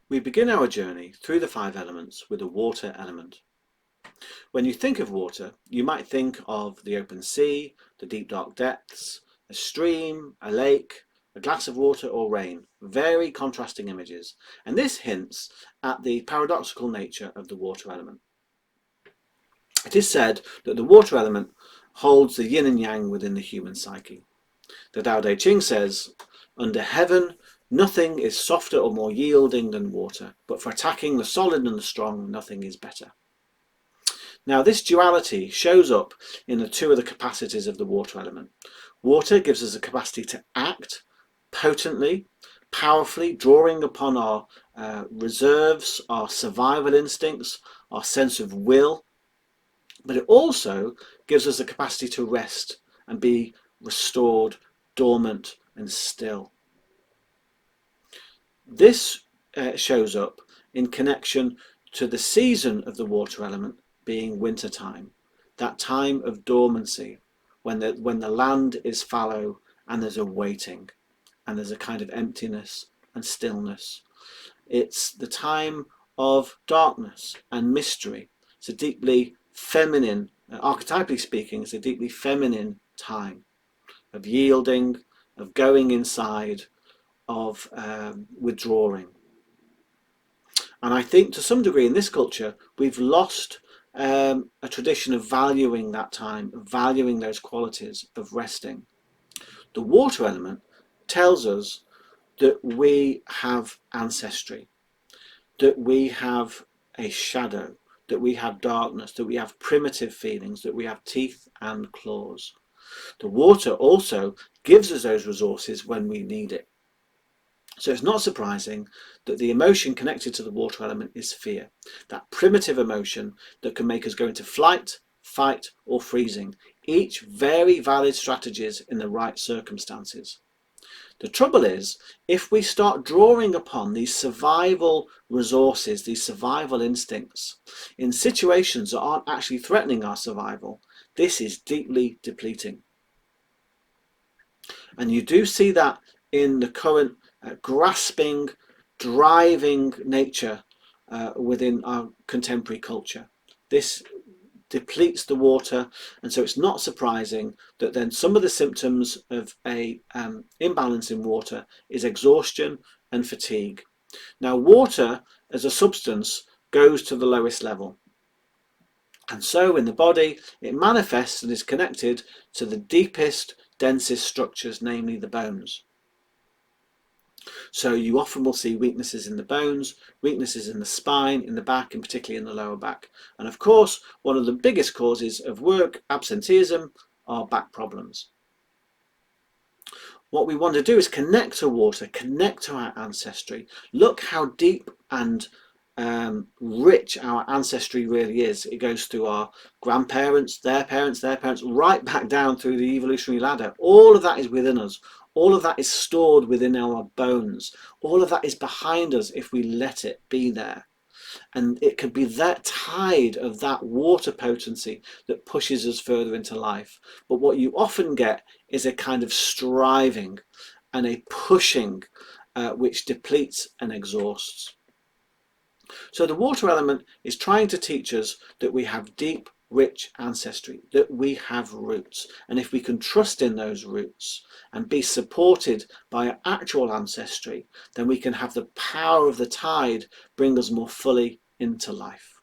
We begin our journey through the five elements with the water element. When you think of water, you might think of the open sea, the deep dark depths, a stream, a lake, a glass of water or rain. Very contrasting images, and this hints at the paradoxical nature of the water element. It is said that the water element holds the yin and yang within the human psyche. The Tao Te Ching says, under heaven, nothing is softer or more yielding than water, but for attacking the solid and the strong, nothing is better. Now, this duality shows up in the two of the capacities of the water element. Water gives us a capacity to act potently, powerfully, drawing upon our reserves, our survival instincts, our sense of will, but it also gives us the capacity to rest and be restored, dormant and still. This shows up in connection to the season of the water element being winter time, that time of dormancy when the land is fallow and there's a waiting and there's a kind of emptiness and stillness. It's the time of darkness and mystery. It's a deeply feminine, archetypally speaking, it's a deeply feminine time of yielding, of going inside, of withdrawing. And I think to some degree in this culture we've lost a tradition of valuing that time, of valuing those qualities of resting. The water element tells us that we have ancestry, that we have a shadow, that we have darkness, that we have primitive feelings, that we have teeth and claws. The water also gives us those resources when we need it. So it's not surprising that the emotion connected to the water element is fear, that primitive emotion that can make us go into flight, fight or freezing, each very valid strategies in the right circumstances. The trouble is, if we start drawing upon these survival resources, these survival instincts, in situations that aren't actually threatening our survival, this is deeply depleting. And you do see that in the current grasping, driving nature within our contemporary culture. This depletes the water, and so it's not surprising that then some of the symptoms of a imbalance in water is exhaustion and fatigue. Now, water as a substance goes to the lowest level, and so in the body it manifests and is connected to the deepest, densest structures, namely the bones. So you often will see weaknesses in the bones, weaknesses in the spine, in the back, and particularly in the lower back. And of course, one of the biggest causes of work absenteeism are back problems. What we want to do is connect to water, connect to our ancestry. Look how deep and rich our ancestry really is. It goes through our grandparents, their parents, right back down through the evolutionary ladder. All of that is within us. All of that is stored within our bones. All of that is behind us if we let it be there. And it could be that tide of that water potency that pushes us further into life. But what you often get is a kind of striving and a pushing which depletes and exhausts. So the water element is trying to teach us that we have deep, rich ancestry, that we have roots. And if we can trust in those roots and be supported by our actual ancestry, then we can have the power of the tide bring us more fully into life.